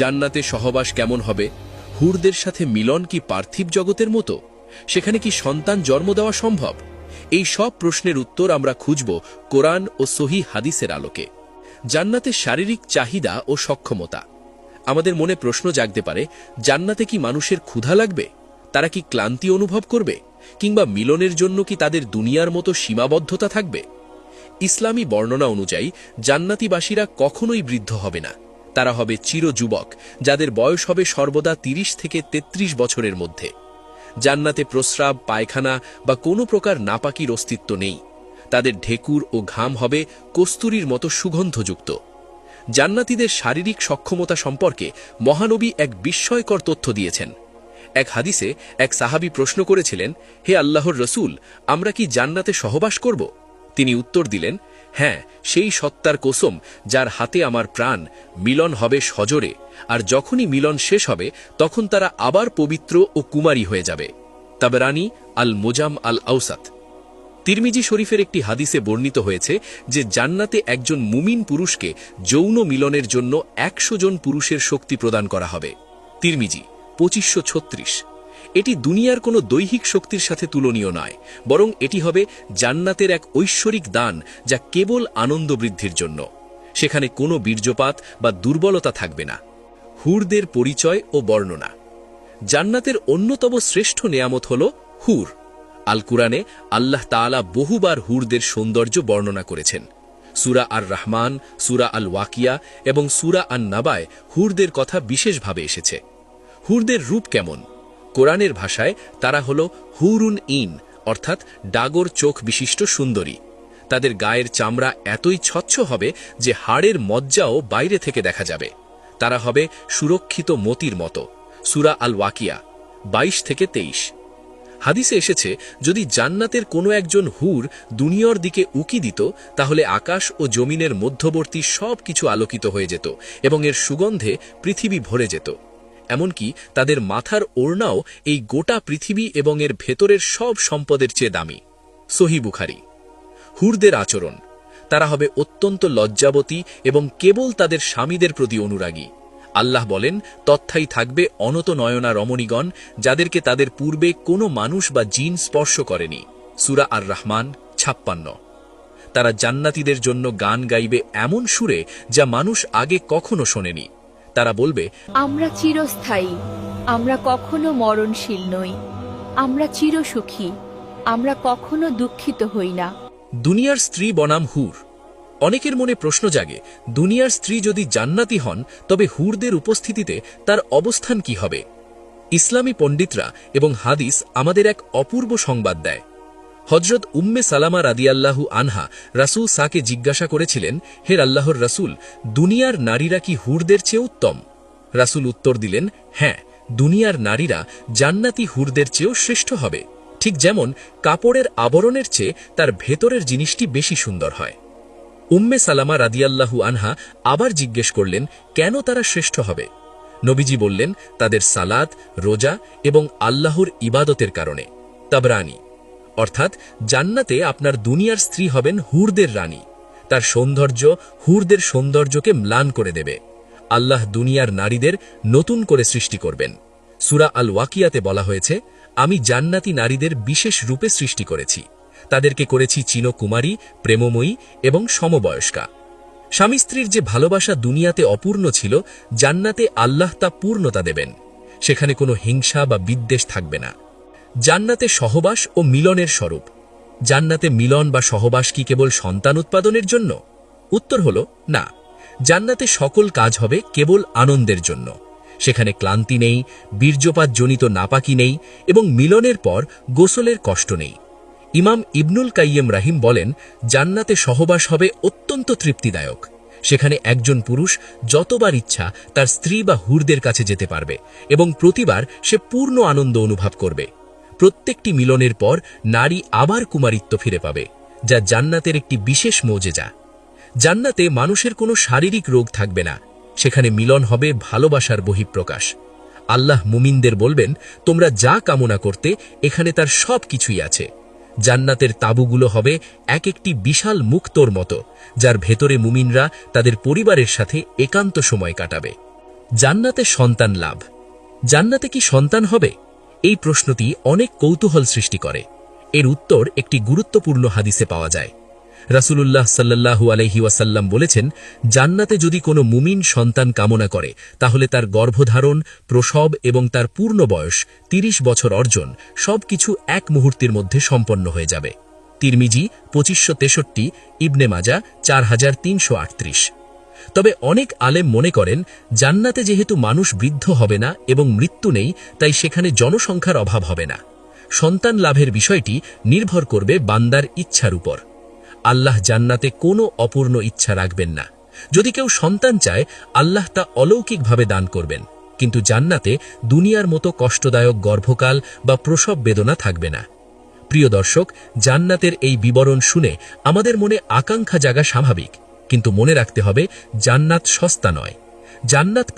জান্নাতে সহবাস কেমন হবে? হুরদের সাথে মিলন কি পার্থিব জগতের মতো? সেখানে কি সন্তান জন্ম দেওয়া সম্ভব? এই সব প্রশ্নের উত্তর আমরা খুঁজব কোরআন ও সহিহ হাদিসের আলোকে। জান্নাতে শারীরিক চাহিদা ও সক্ষমতা। আমাদের মনে প্রশ্ন জাগতে পারে, জান্নাতে কি মানুষের ক্ষুধা লাগবে? তারা কি ক্লান্তি অনুভব করবে? কিংবা মিলনের জন্য কি তাদের দুনিয়ার মতো সীমাবদ্ধতা থাকবে? ইসলামী বর্ণনা অনুযায়ী জান্নাতীবাসীরা কখনোই বৃদ্ধ হবে না। তারা হবে চিরযুবক, যাদের বয়স হবে সর্বদা ৩০ থেকে ৩৩ বছরের মধ্যে। জান্নাতে প্রস্রাব, পায়খানা বা কোনো প্রকার নাপাকির অস্তিত্ব নেই। তাদের ঢেকুর ও ঘাম হবে কস্তুরীর মতো সুগন্ধযুক্ত। জান্নাতীদের শারীরিক সক্ষমতা সম্পর্কে মহানবী এক বিস্ময়কর তথ্য দিয়েছেন। এক হাদিসে এক সাহাবী প্রশ্ন করেছিলেন, হে আল্লাহর রসূল, আমরা কি জান্নাতে সহবাস করব? তিনি উত্তর দিলেন, হ্যাঁ, সেই সত্তার কসম যার হাতে আমার প্রাণ, মিলন হবে সজোরে, আর যখনই মিলন শেষ হবে তখন তারা আবার পবিত্র ও কুমারী হয়ে যাবে। তাবরানী আল মুজাম আল আউসাত। তিরমিজি শরীফের একটি হাদিসে বর্ণিত হয়েছে যে জান্নাতে একজন মুমিন পুরুষকে যৌন মিলনের জন্য ১০০ জন পুরুষের শক্তি প্রদান করা হবে। তিরমিজি ২৫৩৬। এটি দুনিয়ার কোনো দৈহিক শক্তির সাথে তুলনীয় নয়, বরং এটি হবে জান্নাতের এক ঐশ্বরিক দান, যা কেবল আনন্দ বৃদ্ধির জন্য। সেখানে কোনো বীর্যপাত বা দুর্বলতা থাকবে না। হুরদের পরিচয় ও বর্ণনা। জান্নাতের অন্যতম শ্রেষ্ঠ নেয়ামত হল হুর। আল কুরআনে আল্লাহ তাআলা বহুবার হুরদের সৌন্দর্য বর্ণনা করেছেন। সূরা আর রহমান, সূরা আল ওয়াকিয়া এবং সূরা আন নাবায় হুরদের কথা বিশেষভাবে এসেছে। হুরদের রূপ কেমন? কোরআনের ভাষায় তারা হল হুরুন ইন, অর্থাৎ ডাগর চোখ বিশিষ্ট সুন্দরী। তাদের গায়ের চামড়া এতই স্বচ্ছ হবে যে হাড়ের মজ্জাও বাইরে থেকে দেখা যাবে। তারা হবে সুরক্ষিত মতির মতো। সূরা আল ওয়াকিয়া ২২ থেকে ২৩। হাদিসে এসেছে, যদি জান্নাতের কোনো একজন হুর দুনিয়ার দিকে উকি দিত, তাহলে আকাশ ও জমিনের মধ্যবর্তী সব কিছু আলোকিত হয়ে যেত এবং এর সুগন্ধে পৃথিবী ভরে যেত। এমনকি তাদের মাথার ওড়নাও এই গোটা পৃথিবী এবং এর ভেতরের সব সম্পদের চেয়ে দামি। সহিহ বুখারী। হুরদের আচরণ। তারা হবে অত্যন্ত লজ্জাবতী এবং কেবল তাদের স্বামীদের প্রতি অনুরাগী। আল্লাহ বলেন, তথায় থাকবে অনত নয়না রমণীগণ, যাদেরকে তাদের পূর্বে কোনো মানুষ বা জিন স্পর্শ করেনি। সূরা আর রহমান ৫৬। তারা জান্নাতীদের জন্য গান গাইবে এমন সুরে যা মানুষ আগে কখনো শোনেনি। তারা বলবে, আমরা চিরস্থায়ী, আমরা কখনো মরণশীল নই, আমরা চিরসুখী, আমরা কখনো দুঃখিত হই না। দুনিয়ার স্ত্রী বনাম হুর। অনেকের মনে প্রশ্ন জাগে, দুনিয়ার স্ত্রী যদি জান্নাতি হন, তবে হুরদের উপস্থিতিতে তার অবস্থান কি হবে? ইসলামী পণ্ডিতরা এবং হাদিস আমাদের এক অপূর্ব সংবাদ দেয়। হজরত উম্মে সালামা রাদিয়াল্লাহু আনহা রাসূল সাকে জিজ্ঞাসা করেছিলেন, হে আল্লাহর রাসূল, দুনিয়ার নারীরা কি হুরদের চেয়ে উত্তম? রাসূল উত্তর দিলেন, হ্যাঁ, দুনিয়ার নারীরা জান্নাতি হুরদের চেয়েও শ্রেষ্ঠ হবে। ঠিক যেমন কাপড়ের আবরণের চেয়ে তার ভেতরের জিনিসটি বেশি সুন্দর হয়। উম্মে সালামা রাদিয়াল্লাহু আনহা আবার জিজ্ঞেস করলেন, কেন তারা শ্রেষ্ঠ হবে? নবীজি বললেন, তাদের সালাত, রোজা এবং আল্লাহর ইবাদতের কারণে। তাবরানী। অর্থাৎ জান্নাতে আপনার দুনিয়ার স্ত্রী হবেন হুরদের রানী। তার সৌন্দর্য হুরদের সৌন্দর্যকে ম্লান করে দেবে। আল্লাহ দুনিয়ার নারীদের নতুন করে সৃষ্টি করবেন। সূরা আল ওয়াকিয়াতে বলা হয়েছে, আমি জান্নাতি নারীদের বিশেষ রূপে সৃষ্টি করেছি। তাদেরকে করেছি চিনকুমারী, প্রেমময়ী এবং সমবয়স্কা। স্বামী স্ত্রীর যে ভালোবাসা দুনিয়াতে অপূর্ণ ছিল, জান্নাতে আল্লাহ তা পূর্ণতা দেবেন। সেখানে কোনো হিংসা বা বিদ্বেষ থাকবে না। জান্নাতে সহবাস ও মিলনের স্বরূপ। জান্নাতে মিলন বা সহবাস কি কেবল সন্তান উৎপাদনের জন্য? উত্তর হল না। জান্নাতে সকল কাজ হবে কেবল আনন্দের জন্য। সেখানে ক্লান্তি নেই, বীর্যপাতজনিত নাপাকি নেই এবং মিলনের পর গোসলের কষ্ট নেই। ইমাম ইবনুল কাইয়্যিম রাহিম বলেন, জান্নাতে সহবাস হবে অত্যন্ত তৃপ্তিদায়ক। সেখানে একজন পুরুষ যতবার ইচ্ছা তার স্ত্রী বা হুরদের কাছে যেতে পারবে এবং প্রতিবার সে পূর্ণ আনন্দ অনুভব করবে। প্রত্যেকটি মিলনের পর নারী আবার কুমারিত্ব ফিরে পাবে, যা জান্নাতের একটি বিশেষ মৌজেজা। জান্নাতে মানুষের কোনো শারীরিক রোগ থাকবে না। সেখানে মিলন হবে ভালোবাসার বহিঃপ্রকাশ। আল্লাহ মুমিনদের বলবেন, তোমরা যা কামনা করতে এখানে তার সব কিছুই আছে। জান্নাতের তাঁবুগুলো হবে এক একটি বিশাল মুক্তোর মতো, যার ভেতরে মুমিনরা তাদের পরিবারের সাথে একান্ত সময় কাটাবে। জান্নাতে সন্তান লাভ। জান্নাতে কি সন্তান হবে? এই প্রশ্নটি অনেক কৌতূহল সৃষ্টি করে। এর উত্তর একটি গুরুত্বপূর্ণ হাদিসে পাওয়া যায়। রাসূলুল্লাহ সাল্লাল্লাহু আলাইহি ওয়াসাল্লাম বলেছেন, জান্নাতে যদি কোনো মুমিন সন্তান কামনা করে তাহলে তার গর্ভধারণ, প্রসব এবং তার পূর্ণ বয়স ৩০ বছর অর্জন সবকিছু এক মুহূর্তের মধ্যে সম্পন্ন হয়ে যাবে। তিরমিজি ২৫৬৩, ইবনে মাজা ৪৩৩৮। তবে অনেক আলেম মনে করেন, জান্নাতে যেহেতু মানুষ বৃদ্ধ হবে না এবং মৃত্যু নেই, তাই সেখানে জনসংখ্যার অভাব হবে না। সন্তান লাভের বিষয়টি নির্ভর করবে বান্দার ইচ্ছার উপর। আল্লাহ জান্নাতে কোনো অপূর্ণ ইচ্ছা রাখবেন না। যদি কেউ সন্তান চায়, আল্লাহ তা অলৌকিকভাবে দান করবেন, কিন্তু জান্নাতে দুনিয়ার মতো কষ্টদায়ক গর্ভকাল বা প্রসব বেদনা থাকবে না। প্রিয় দর্শক, জান্নাতের এই বিবরণ শুনে আমাদের মনে আকাঙ্ক্ষা জাগা স্বাভাবিক, কিন্তু মনে রাখতে হবে, জান্নাত সস্তা নয়। জান্নাত